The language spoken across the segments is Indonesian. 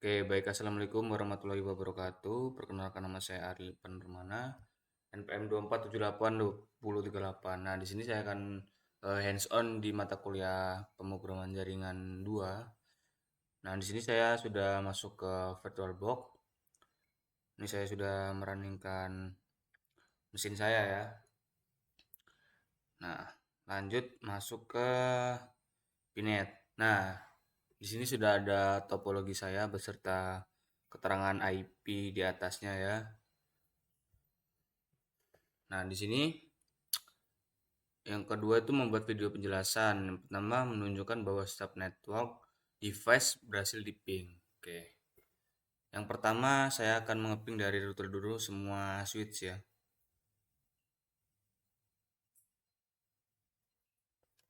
Oke, baik. Assalamualaikum warahmatullahi wabarakatuh. Perkenalkan, nama saya Aril Penermana, NPM 24782038. Nah, di sini saya akan hands on di mata kuliah pemrograman jaringan 2. Nah, di sini saya sudah masuk ke VirtualBox. Ini saya sudah merunningkan mesin saya ya. Nah, lanjut masuk ke Pinet. Nah, di sini sudah ada topologi saya beserta keterangan IP di atasnya ya. Nah, di sini yang kedua itu membuat video penjelasan. Yang pertama menunjukkan bahwa setiap network device berhasil di-ping. Oke. Yang pertama saya akan mengeping dari router dulu semua switch ya.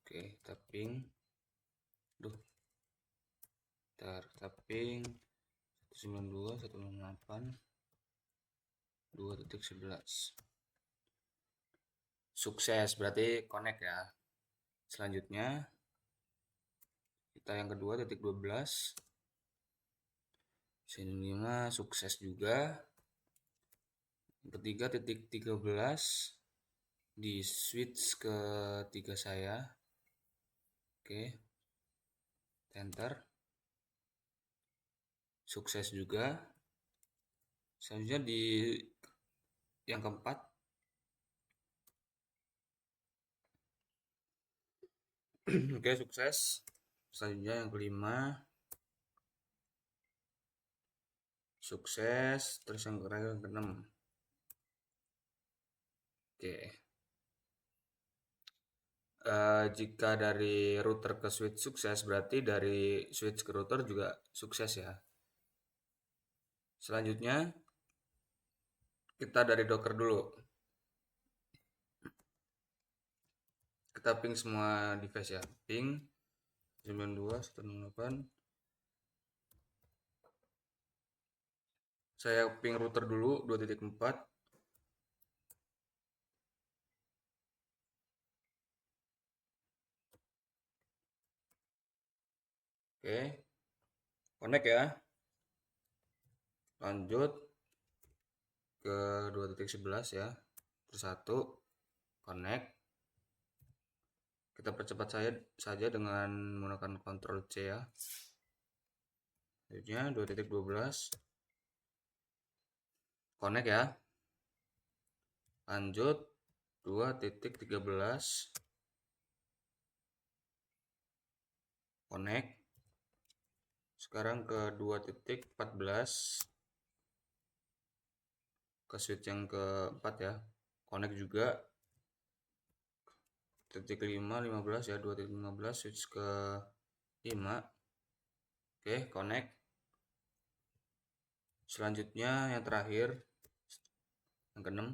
Oke, kita ping. Duh. Kita ping 192.168.2.11. Sukses, berarti connect ya. Selanjutnya kita yang kedua titik 12. Sini 5 sukses juga. Yang ketiga titik 13 di switch ke 3 saya. Oke. Enter. Sukses juga. Selanjutnya di yang keempat. Oke, sukses. Selanjutnya yang kelima. Sukses. Terus yang terakhir yang keenam. Oke. Jika dari router ke switch sukses, berarti dari switch ke router juga sukses ya. Selanjutnya kita dari docker dulu. Kita ping semua device ya. Ping 92.168. Saya ping router dulu 2.4. Oke. Connect ya. Lanjut ke 2.11 ya. Terus 1 connect. Kita percepat saja dengan menggunakan Ctrl C ya. Selanjutnya 2.12 connect ya. Lanjut 2.13 connect. Sekarang ke 2.14 ke switch yang keempat ya. Connect juga. Titik 15 ya, 2.15 switch ke 5. Oke, connect. Selanjutnya yang terakhir yang ke-6.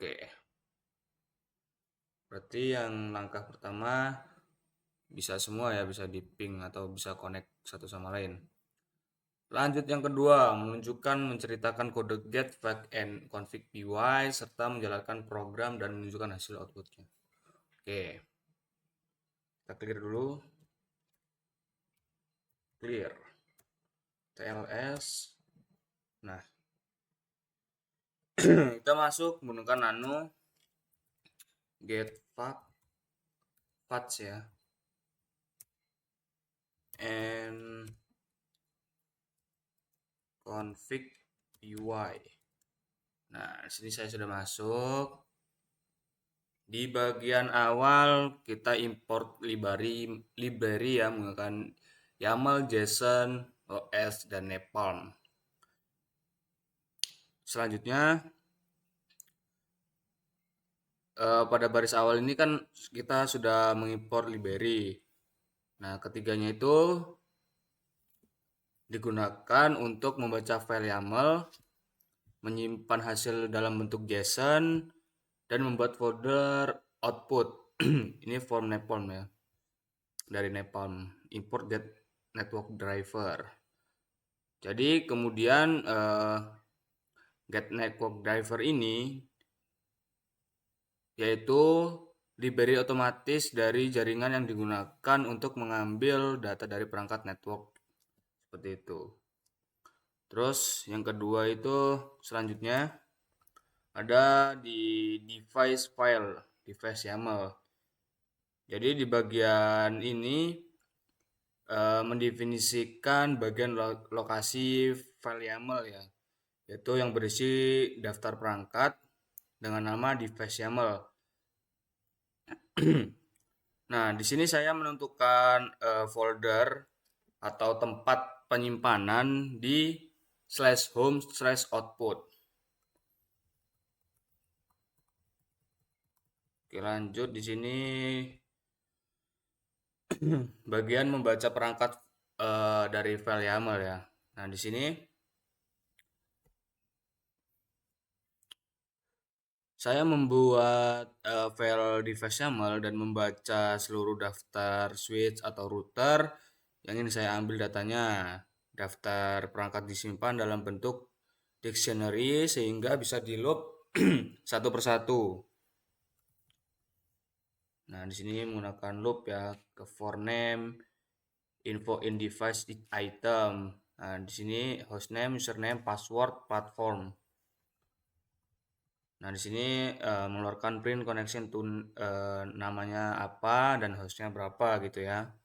Oke. Berarti yang langkah pertama bisa semua ya, bisa di ping atau bisa connect satu sama lain. Lanjut yang kedua, menceritakan kode get, fetch, and config py serta menjalankan program dan menunjukkan hasil outputnya. Oke. Kita clear dulu. Clear. TLS. Nah, kita masuk menggunakan nano get patch ya, and config py. Nah, di sini saya sudah masuk. Di bagian awal kita import library ya, menggunakan YAML, JSON, OS, dan Napalm. Selanjutnya pada baris awal ini kan kita sudah mengimport library. Nah, ketiganya itu digunakan untuk membaca file YAML, menyimpan hasil dalam bentuk JSON, dan membuat folder output. Ini form Napalm ya, dari Napalm, import get network driver. Jadi kemudian get network driver ini yaitu library otomatis dari jaringan yang digunakan untuk mengambil data dari perangkat network seperti itu. Terus yang kedua itu selanjutnya ada di device file, device YAML. Jadi di bagian ini mendefinisikan bagian lokasi file YAML ya, yaitu yang berisi daftar perangkat dengan nama device YAML. Nah, di sini saya menentukan folder atau tempat penyimpanan di /home/output. Oke, lanjut di sini bagian membaca perangkat dari file YAML ya. Nah, di sini saya membuat file device YAML dan membaca seluruh daftar switch atau router yang ini saya ambil datanya. Daftar perangkat disimpan dalam bentuk dictionary sehingga bisa di loop satu persatu. Nah, di sini menggunakan loop ya ke for name, info in device item. Nah, di sini hostname, username, password, platform. Nah, di sini mengeluarkan print connection to namanya apa dan hostnya berapa gitu ya.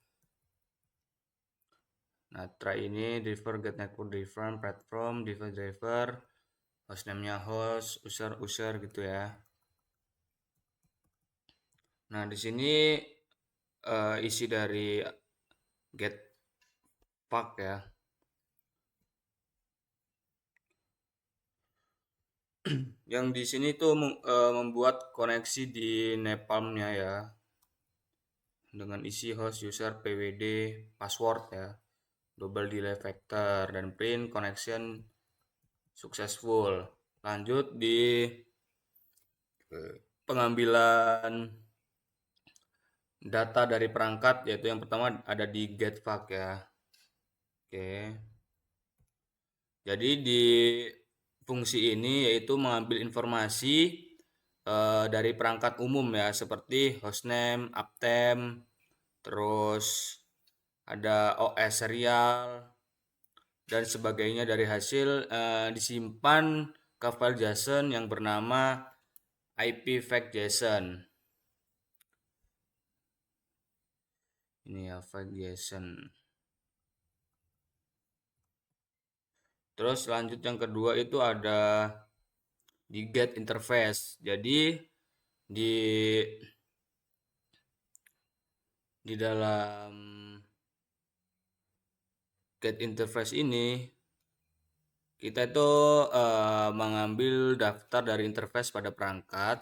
Nah, try ini driver get network driver, platform, device driver, hostname-nya host, user gitu ya. Nah, di sini isi dari get pack ya. Yang di sini tuh membuat koneksi di Napalm-nya ya dengan isi host, user, pwd, password ya, double delay factor dan print connection successful. Lanjut di pengambilan data dari perangkat, yaitu yang pertama ada di getFac ya. Oke. Jadi di fungsi ini yaitu mengambil informasi dari perangkat umum ya, seperti hostname, uptime, terus ada OS serial dan sebagainya. Dari hasil disimpan ke file JSON yang bernama ipfactJSON. Ini ya file JSON. Terus lanjut yang kedua itu ada di get interface. Jadi di dalam get interface ini kita itu mengambil daftar dari interface pada perangkat.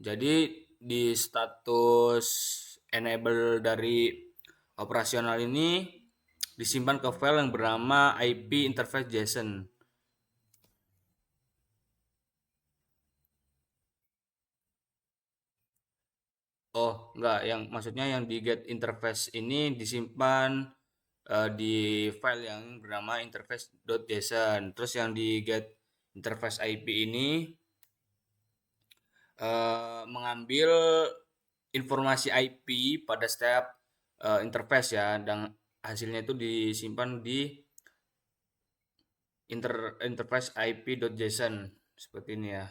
Jadi di status enable dari operasional ini disimpan ke file yang bernama IP interface JSON. Oh, enggak, yang maksudnya yang di get interface ini disimpan di file yang bernama interface.json. Terus yang di get interface IP ini mengambil informasi IP pada setiap interface ya, dan hasilnya itu disimpan di interface IP.json seperti ini ya.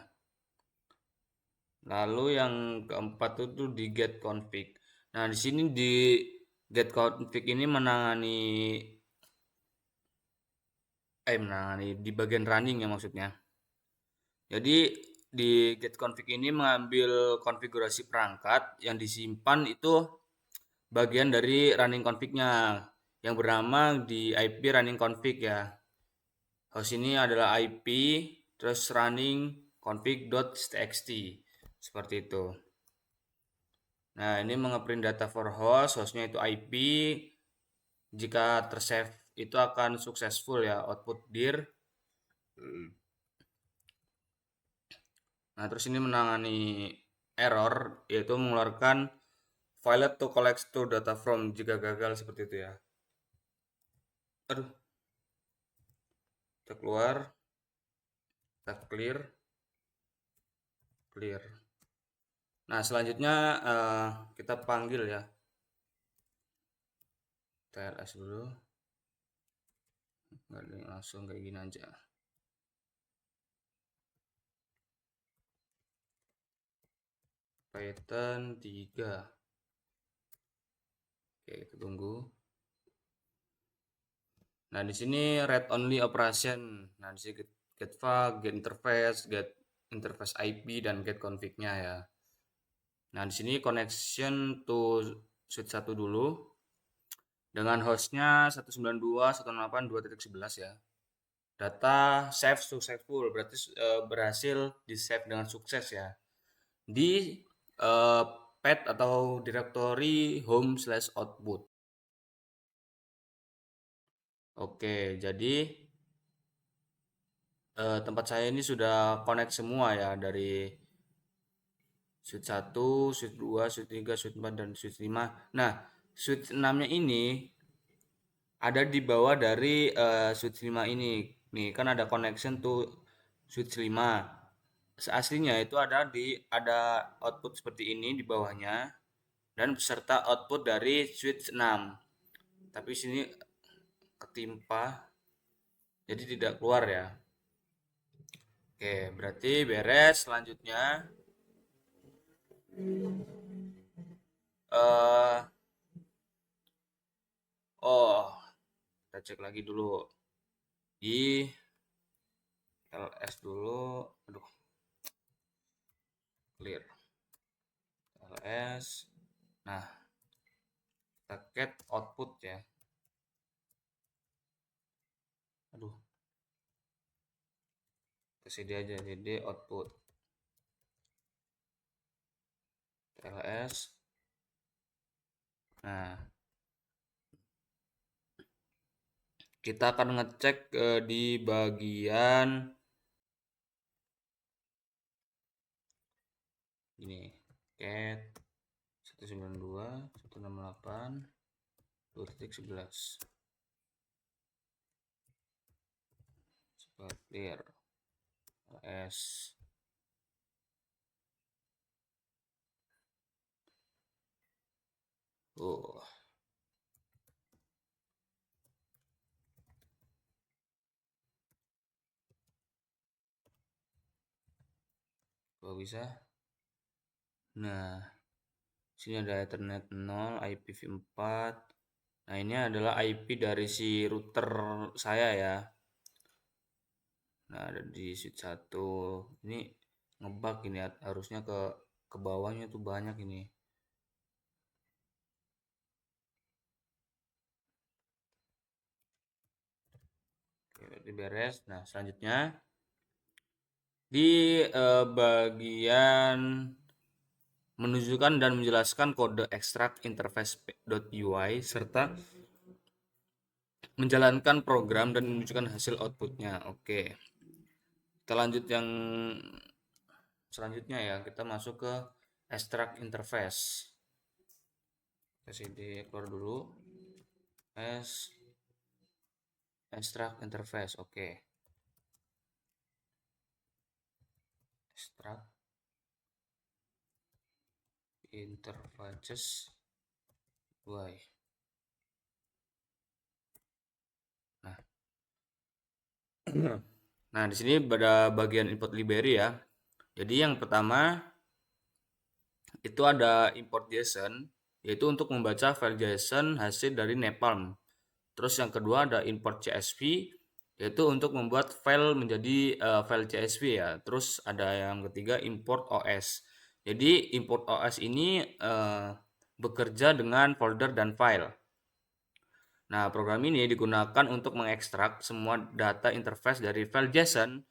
Lalu yang keempat itu di get config. Nah, di sini di get config ini menangani di bagian running ya maksudnya. Jadi di get config ini mengambil konfigurasi perangkat yang disimpan itu bagian dari running config-nya yang bernama di IP running config ya. Host ini adalah IP terus running config.txt seperti itu. Nah, ini mengeprint data for host, hostnya itu IP. Jika tersave itu akan successful ya, output dir. Nah, terus ini menangani error, yaitu mengeluarkan failed to collect to data from jika gagal seperti itu ya. Aduh, kita keluar, kita clear. Nah, selanjutnya kita panggil ya TLS dulu. nggak ada yang langsung kayak gini aja. Python 3. Oke, kita tunggu. Nah, di sini read only operation. Nah, di sini get file, get interface IP dan get config-nya ya. Nah, di sini connection to switch 1 dulu dengan hostnya 192.168.2.11 ya. Data save successful, berarti berhasil di save dengan sukses ya di uh, path atau directory home/output. Oke, jadi tempat saya ini sudah connect semua ya, dari switch 1, switch 2, switch 3, switch 4 dan switch 5. Nah, switch 6-nya ini ada di bawah dari switch 5 ini. Nih, kan ada connection to switch 5. Aslinya itu ada output seperti ini di bawahnya dan beserta output dari switch 6. Tapi sini ketimpa jadi tidak keluar ya. Oke, berarti beres. Selanjutnya eh oh, kita cek lagi dulu di ls dulu. Aduh, clear ls. Nah, kita get output ya. Aduh, kesini aja jadi output ls. Nah, kita akan ngecek di bagian ini get 192.168.2.11 clear ls. Kok bisa? Nah, sini ada Ethernet 0, IPv4. Nah, ini adalah IP dari si router saya ya. Nah, ada di switch 1. Ini ngebug ini, harusnya ke bawahnya tuh banyak ini. Oke, berarti beres. Nah, selanjutnya di bagian menunjukkan dan menjelaskan kode extract interface.py serta menjalankan program dan menunjukkan hasil outputnya. Oke, kita lanjut yang selanjutnya ya. Kita masuk ke extract interface. Kita cd keluar dulu. Extract interface. Oke, extract interfaces y. Nah, di sini pada bagian import library ya. Jadi yang pertama itu ada import JSON, yaitu untuk membaca file JSON hasil dari Napalm. Terus yang kedua ada import CSV, yaitu untuk membuat file menjadi file CSV ya. Terus ada yang ketiga import OS. Jadi import OS ini bekerja dengan folder dan file. Nah, program ini digunakan untuk mengekstrak semua data interface dari file JSON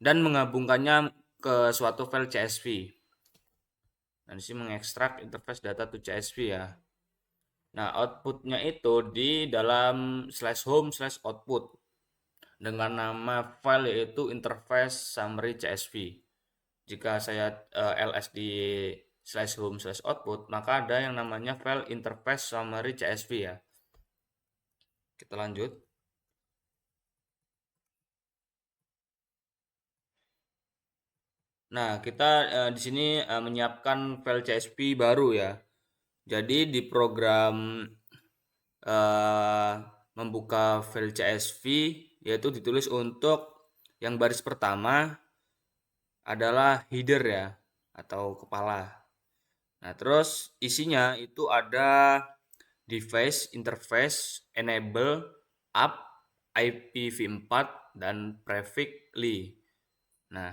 dan menggabungkannya ke suatu file CSV. Nah, di sini mengekstrak interface data to CSV ya. Nah, outputnya itu di dalam /home/output dengan nama file yaitu interface summary CSV. Jika saya ls di /home/output, maka ada yang namanya file interface summary CSV ya. Kita lanjut. Nah, kita di sini menyiapkan file CSV baru ya. Jadi di program membuka file CSV, yaitu ditulis untuk yang baris pertama adalah header ya, atau kepala. Nah, terus isinya itu ada device, interface, enable, app, IPv4, dan prefix.ly. Nah,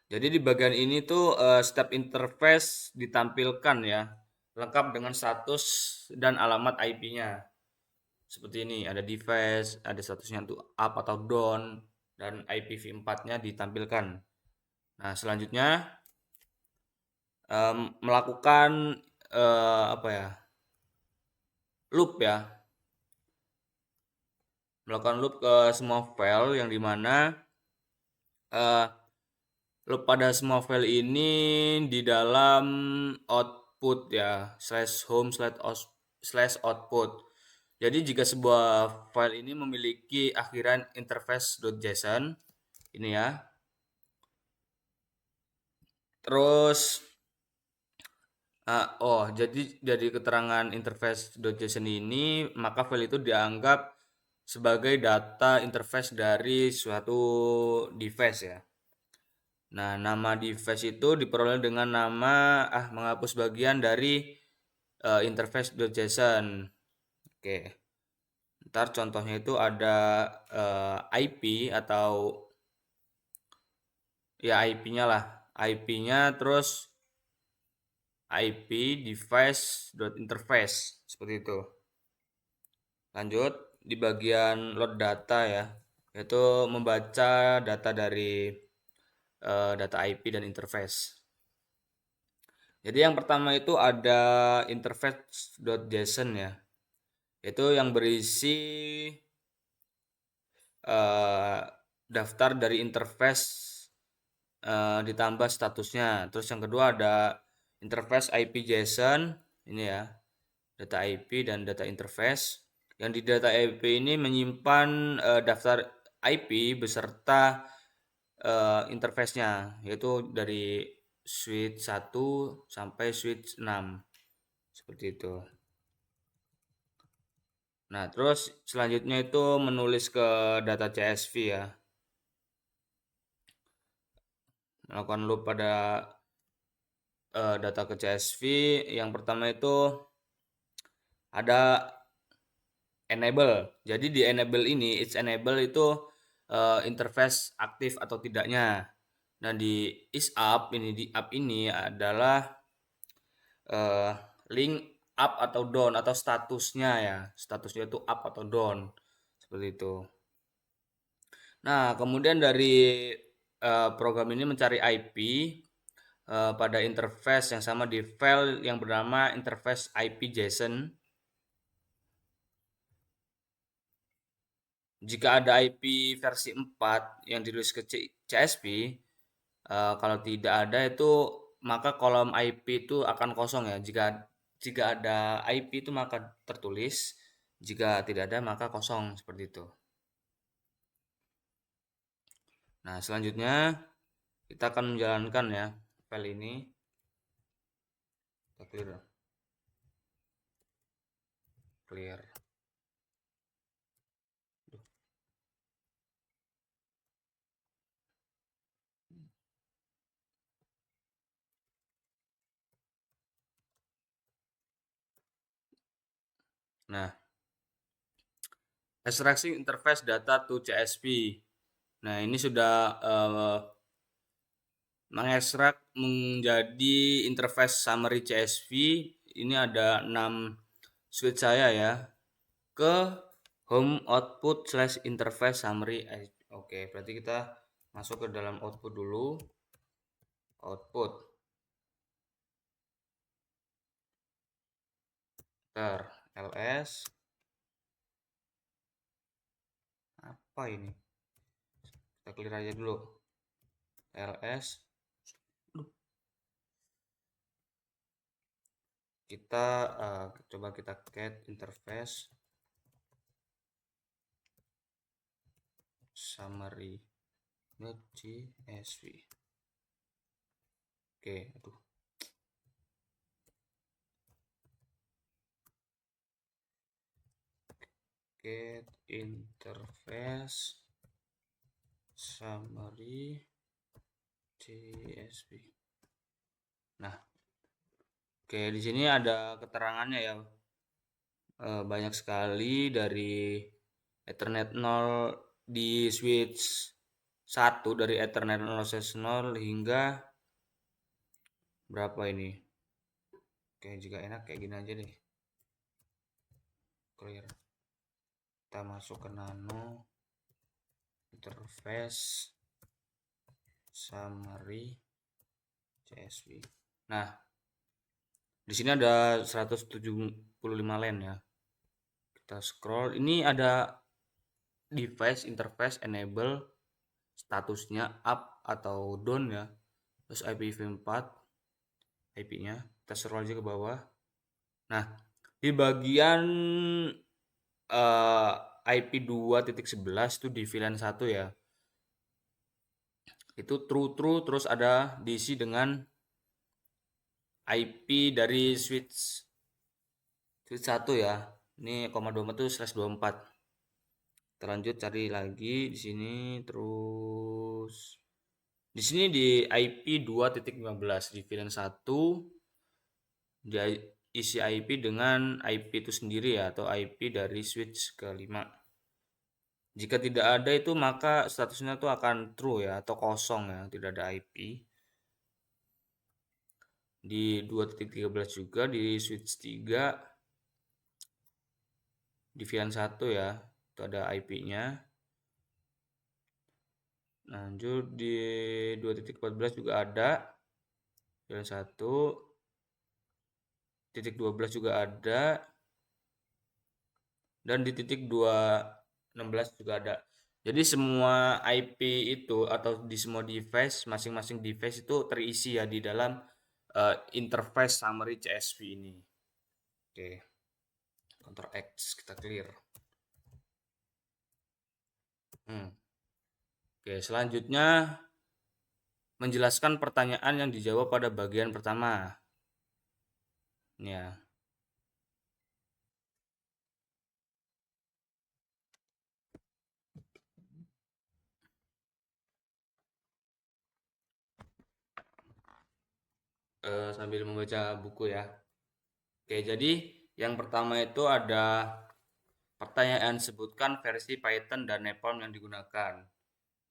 jadi di bagian ini tuh step interface ditampilkan ya, lengkap dengan status dan alamat IP-nya. Seperti ini, ada device, ada statusnya untuk up atau down, dan IPv4-nya ditampilkan. Nah, selanjutnya melakukan apa ya, loop ya, melakukan loop ke semua file yang dimana loop pada semua file ini di dalam output ya, /home/output. Jadi jika sebuah file ini memiliki akhiran interface.json ini ya, terus jadi dari keterangan interface.json ini, maka file itu dianggap sebagai data interface dari suatu device ya. Nah, nama device itu diperoleh dengan nama menghapus bagian dari interface.json. Oke. Ntar contohnya itu ada IP atau ya IP-nya lah. IP-nya terus IP device.interface seperti itu. Lanjut di bagian load data ya, yaitu membaca data dari data IP dan interface. Jadi yang pertama itu ada interface.json ya, itu yang berisi daftar dari interface ditambah statusnya. Terus yang kedua ada interface IP JSON ini ya, data IP dan data interface. Yang di data IP ini menyimpan daftar IP beserta interface-nya, yaitu dari switch 1 sampai switch 6 seperti itu. Nah, terus selanjutnya itu menulis ke data CSV ya, melakukan loop pada data ke CSV. Yang pertama itu ada enable. Jadi di enable ini, it's enable itu interface aktif atau tidaknya. Dan di is up ini, di up ini adalah link up atau down atau statusnya ya, statusnya itu up atau down seperti itu. Nah, kemudian dari program ini mencari IP pada interface yang sama di file yang bernama interface IP JSON. Jika ada IP versi 4 yang ditulis ke CSV, kalau tidak ada itu maka kolom IP itu akan kosong ya. Jika ada IP itu maka tertulis, jika tidak ada maka kosong seperti itu. Nah, selanjutnya kita akan menjalankan ya file ini. Kita clear. Nah, extracting interface data to CSV. Nah, ini sudah mengekstrak menjadi interface summary CSV. Ini ada 6 switch saya ya, ke home output / interface summary. Oke, berarti kita masuk ke dalam output dulu. Output ls apa ini, kita clear aja dulu. ls kita coba kita get interface summary .csv. Oke, aduh. get interface summary CSV. Nah, oke, di sini ada keterangannya ya. Banyak sekali dari Ethernet 0 di switch 1 dari Ethernet 0/0 hingga berapa ini? Oke, jika enak kayak gini aja deh. Clear. Kita masuk ke nano interface summary CSV. Nah, di sini ada 175 line ya. Kita scroll. Ini ada device interface enable, statusnya up atau down ya. Terus IPv4 IP-nya. Kita scroll aja ke bawah. Nah, di bagian IP 2.11 itu di VLAN 1 ya. Itu true terus ada diisi dengan IP dari switch 1 ya. Ini 24 itu /24. Kita lanjut cari lagi di sini terus di sini di IP 2.15 di VLAN 1 dia isi IP dengan IP itu sendiri ya atau IP dari switch ke-5. Jika tidak ada itu maka statusnya itu akan true ya atau kosong ya, tidak ada IP. Di 2.13 juga di switch 3 di VLAN 1 ya, itu ada IP-nya. Lanjut di 2.14 juga ada VLAN 1. Titik 12 juga ada. Dan di titik 216 juga ada. Jadi semua IP itu atau di semua device, masing-masing device itu terisi ya di dalam interface summary CSV ini. Oke. Ctrl X kita clear. Oke, selanjutnya menjelaskan pertanyaan yang dijawab pada bagian pertama. Ini ya. Sambil membaca buku ya. Oke, jadi yang pertama itu ada pertanyaan sebutkan versi Python dan Napalm yang digunakan.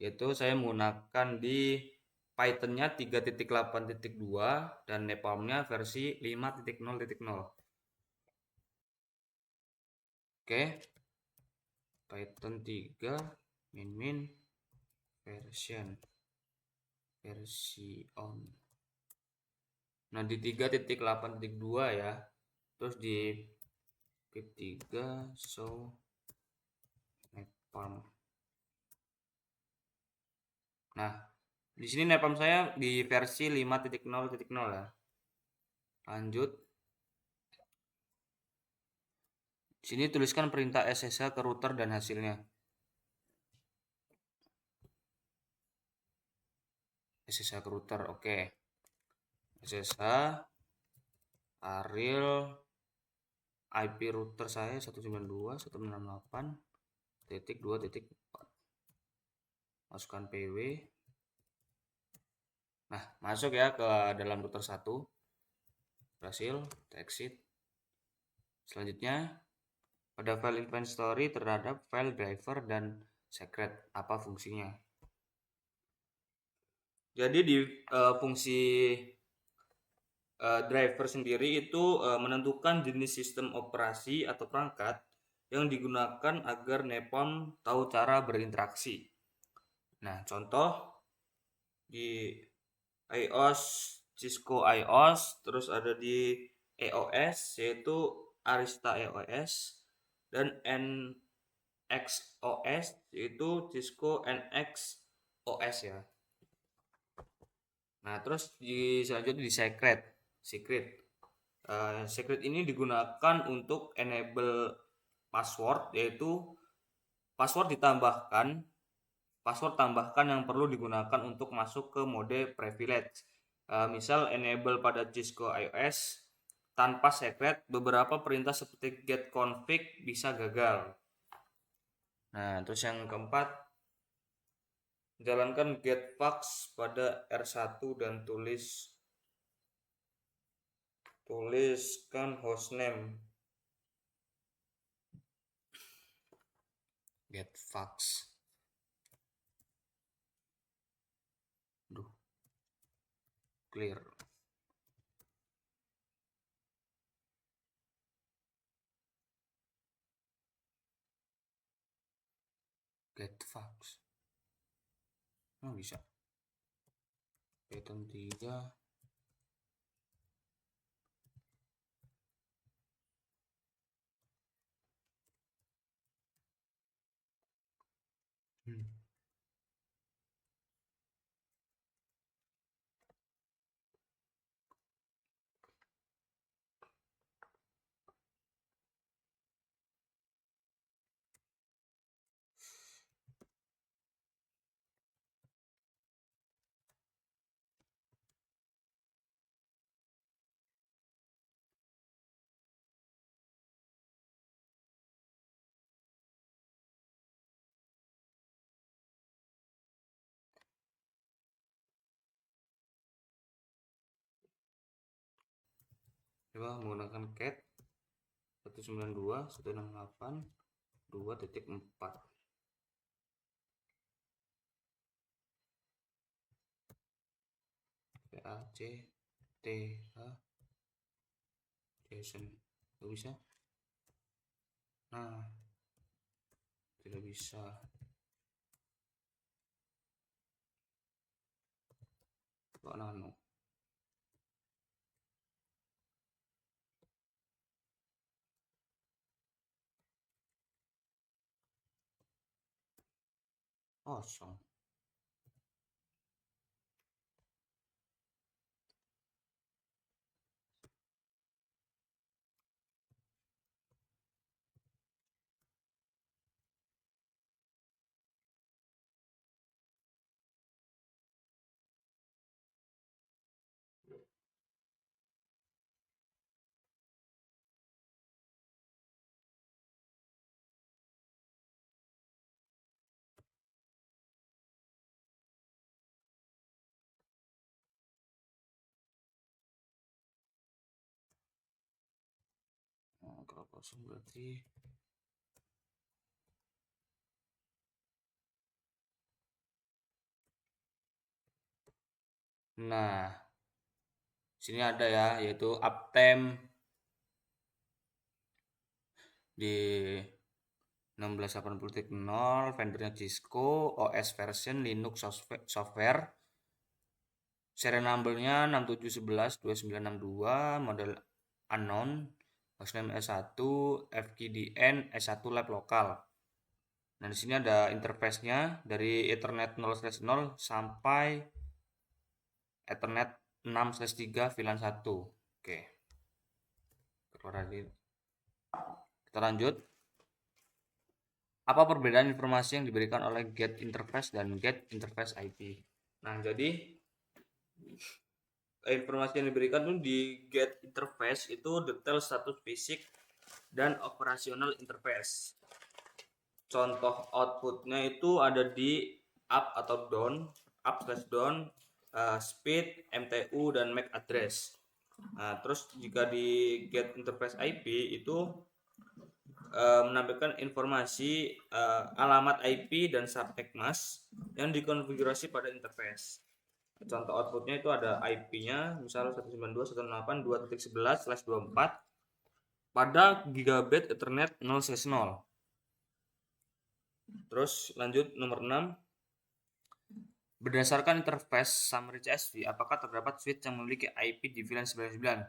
Yaitu saya menggunakan di Python-nya 3.8.2 dan Napalm-nya versi 5.0.0. Oke. Python 3 min versi on. Nah, di 3.8.2 ya. Terus di pip 3 show Napalm. Nah, di sini Napalm saya di versi 5.0.0 ya. Lanjut. Sini tuliskan perintah SSH ke router dan hasilnya. SSH ke router, oke. SSH Arial IP router saya 192.168.2.4. Masukkan PW. Nah, masuk ya ke dalam router 1. Berhasil, kita exit. Selanjutnya, pada file inventory terhadap file driver dan secret. Apa fungsinya? Jadi di fungsi driver sendiri itu menentukan jenis sistem operasi atau perangkat yang digunakan agar Napalm tahu cara berinteraksi. Nah, contoh di iOS, Cisco iOS, terus ada di EOS yaitu Arista EOS dan NXOS yaitu Cisco NX OS ya. Nah, terus selanjutnya di secret. Secret ini digunakan untuk enable password, yaitu password tambahkan yang perlu digunakan untuk masuk ke mode privilege. Misal enable pada Cisco iOS tanpa secret, beberapa perintah seperti get config bisa gagal. Nah, terus yang keempat, jalankan getfax pada R1 dan tuliskan hostname getfax. Duh, clear. Getfax. Oh, bisa. Python 3. Coba menggunakan cat 192.168.2.4. PACTH JSON. Gak bisa. Nah, tidak bisa. Kok nano? Kosong. Nah, kalau kosong berarti nah, sini ada ya, yaitu uptime di 1680.0, vendornya Cisco, OS version Linux software, serial numbernya 67112962, model unknown, hostname S1, FQDN S1 lab lokal. Nah, di sini ada interface-nya dari Ethernet 0/0 sampai Ethernet 6/3 VLAN 1. Oke. Kita lanjut. Apa perbedaan informasi yang diberikan oleh get interface dan get interface IP? Nah, jadi informasi yang diberikan tuh di get interface itu detail status fisik dan operasional interface. Contoh outputnya itu ada di up atau down, up/down, speed, MTU, dan MAC address. Nah, terus jika di get interface IP itu menampilkan informasi alamat IP dan subnet mask yang dikonfigurasi pada interface. Contoh outputnya itu ada IP-nya, misalnya 192.168.2.11/24 pada gigabit Ethernet 0/0. Terus lanjut nomor 6. Berdasarkan interface summary CSV, apakah terdapat switch yang memiliki IP di VLAN 99?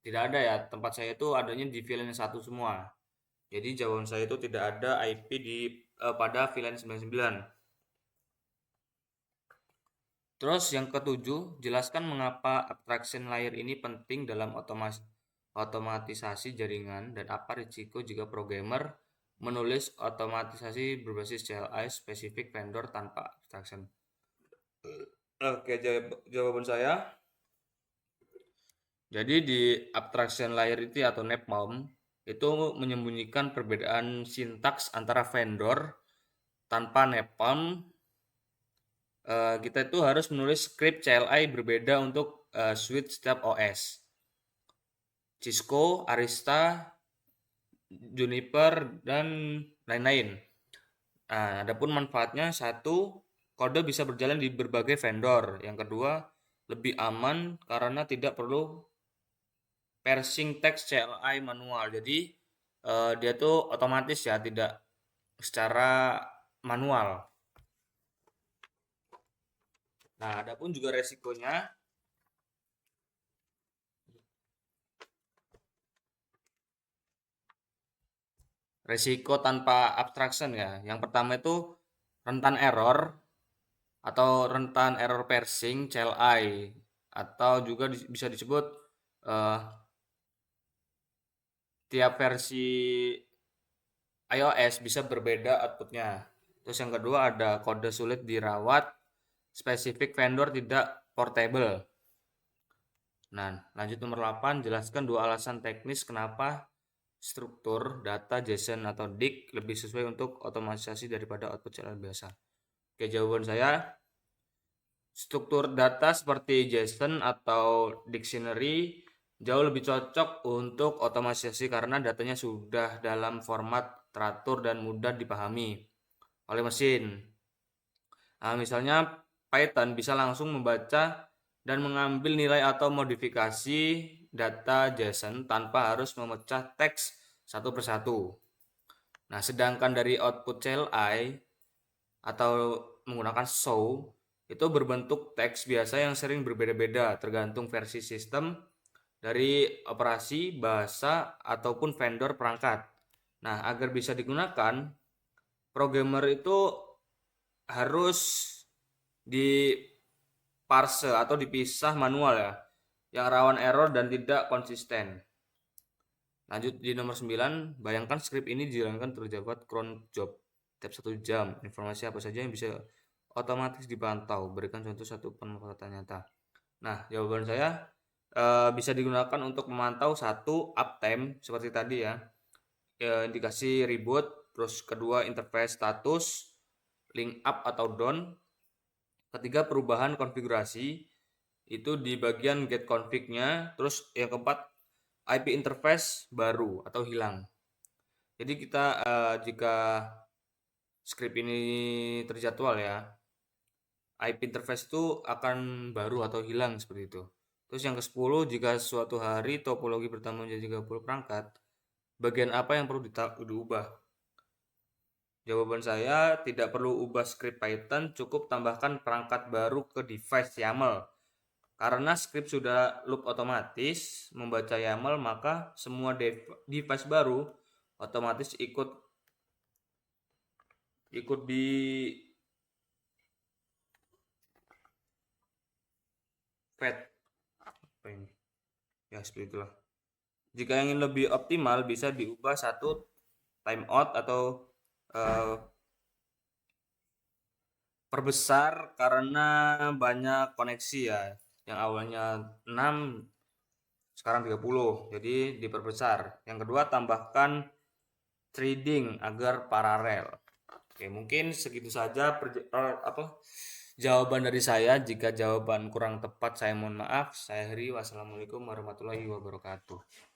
Tidak ada ya, tempat saya itu adanya di VLAN 1 semua. Jadi jawaban saya itu tidak ada IP pada VLAN 99. Terus yang ketujuh, jelaskan mengapa abstraction layer ini penting dalam otomatisasi jaringan dan apa risiko jika programmer menulis otomatisasi berbasis CLI spesifik vendor tanpa abstraction. Oke, jawaban saya. Jadi di abstraction layer itu atau NAPMOM itu menyembunyikan perbedaan sintaks antara vendor tanpa napalm. Kita itu harus menulis script CLI berbeda untuk suite setiap OS. Cisco, Arista, Juniper, dan lain-lain. Nah, adapun manfaatnya, satu, kode bisa berjalan di berbagai vendor. Yang kedua, lebih aman karena tidak perlu parsing teks CLI manual. Jadi dia tuh otomatis ya, tidak secara manual. Nah, adapun juga resikonya, resiko tanpa abstraction ya. Yang pertama itu rentan error atau rentan error parsing CLI, atau juga bisa disebut eh, tiap versi iOS bisa berbeda outputnya. Terus yang kedua ada kode sulit dirawat, spesifik vendor tidak portable. Nah, lanjut nomor 8, jelaskan dua alasan teknis kenapa struktur data JSON atau DIC lebih sesuai untuk otomatisasi daripada output CLI biasa. Oke, jawaban saya, struktur data seperti JSON atau dictionary jauh lebih cocok untuk otomatisasi karena datanya sudah dalam format teratur dan mudah dipahami oleh mesin. Nah, misalnya Python bisa langsung membaca dan mengambil nilai atau modifikasi data JSON tanpa harus memecah teks satu persatu. Nah, sedangkan dari output CLI atau menggunakan show itu berbentuk teks biasa yang sering berbeda-beda tergantung versi sistem dari operasi, bahasa, ataupun vendor perangkat. Nah, agar bisa digunakan, programmer itu harus di parse atau dipisah manual ya, yang rawan error dan tidak konsisten. Lanjut di nomor 9, bayangkan skrip ini dijalankan terdapat cron job tiap 1 jam. Informasi apa saja yang bisa otomatis dipantau? Berikan contoh satu pemanfaatan nyata. Nah, jawaban saya bisa digunakan untuk memantau satu uptime seperti tadi ya, indikasi reboot, terus kedua interface status, link up atau down, ketiga perubahan konfigurasi itu di bagian get config-nya, terus yang keempat IP interface baru atau hilang. Jadi kita jika script ini terjadwal ya, IP interface itu akan baru atau hilang seperti itu. Terus yang ke-10, jika suatu hari topologi bertambah menjadi 30 perangkat, bagian apa yang perlu diubah? Jawaban saya, tidak perlu ubah script Python, cukup tambahkan perangkat baru ke device YAML. Karena script sudah loop otomatis membaca YAML, maka semua device baru otomatis ikut di fetch. Apa ini? Ya, seperti itulah. Jika ingin lebih optimal, bisa diubah satu timeout atau eh, perbesar karena banyak koneksi ya. Yang awalnya 6 sekarang 30, jadi diperbesar. Yang kedua, tambahkan threading agar paralel. Oke, mungkin segitu saja jawaban dari saya. Jika jawaban kurang tepat, saya mohon maaf. Saya Heri. Wassalamualaikum warahmatullahi wabarakatuh.